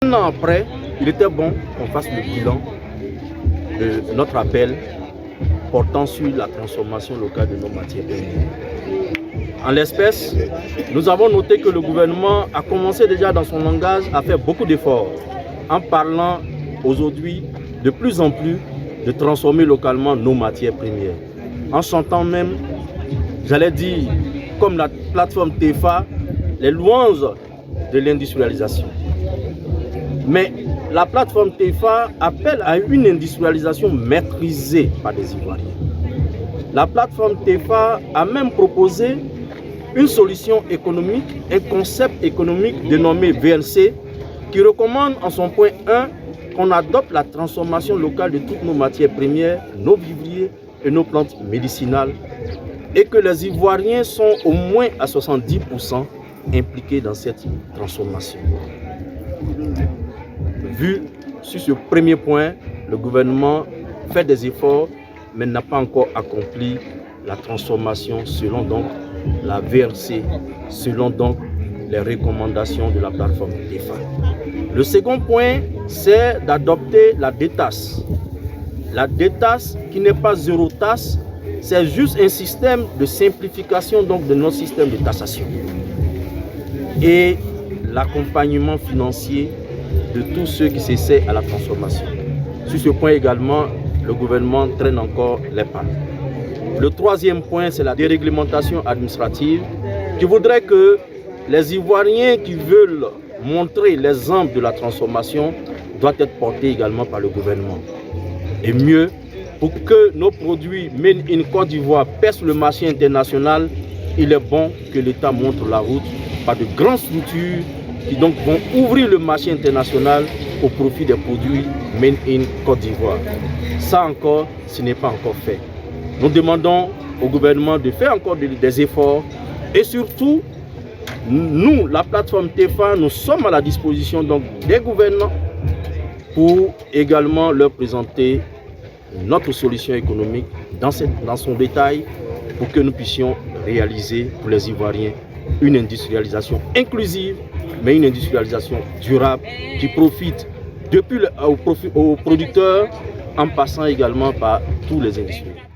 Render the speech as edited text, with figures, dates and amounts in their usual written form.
un an après, il était bon qu'on fasse le bilan de notre appel portant sur la transformation locale de nos matières premières. En l'espèce, nous avons noté que le gouvernement a commencé déjà dans son langage à faire beaucoup d'efforts en parlant aujourd'hui de plus en plus de transformer localement nos matières premières. En chantant même, j'allais dire, comme la plateforme TEFA, les louanges de l'industrialisation. Mais la plateforme TEFA appelle à une industrialisation maîtrisée par les Ivoiriens. La plateforme TEFA a même proposé une solution économique, un concept économique dénommé VLC, qui recommande en son point 1 qu'on adopte la transformation locale de toutes nos matières premières, nos vivriers et nos plantes médicinales, et que les Ivoiriens sont au moins à 70% impliqués dans cette transformation. Vu sur ce premier point, le gouvernement fait des efforts, mais n'a pas encore accompli la transformation selon donc la VRC, selon donc les recommandations de la plateforme TEFA. Le second point, c'est d'adopter la DETAS. La DETAS qui n'est pas zéro taxe, c'est juste un système de simplification donc de notre système de taxation. Et l'accompagnement financier de tous ceux qui s'essaient à la transformation. Sur ce point également, le gouvernement traîne encore les pas. Le troisième point, c'est la déréglementation administrative qui voudrait que les Ivoiriens qui veulent montrer l'exemple de la transformation doivent être portés également par le gouvernement. Et mieux, pour que nos produits Made in Côte d'Ivoire percent le marché international, il est bon que l'État montre la route par de grandes structures qui donc vont ouvrir le marché international au profit des produits Made in Côte d'Ivoire. Ça encore, ce n'est pas encore fait. Nous demandons au gouvernement de faire encore des efforts et surtout, nous, la plateforme TEFA, nous sommes à la disposition donc des gouvernants pour également leur présenter notre solution économique dans son détail pour que nous puissions réaliser pour les Ivoiriens une industrialisation inclusive, mais une industrialisation durable qui profite depuis aux producteurs en passant également par tous les industriels.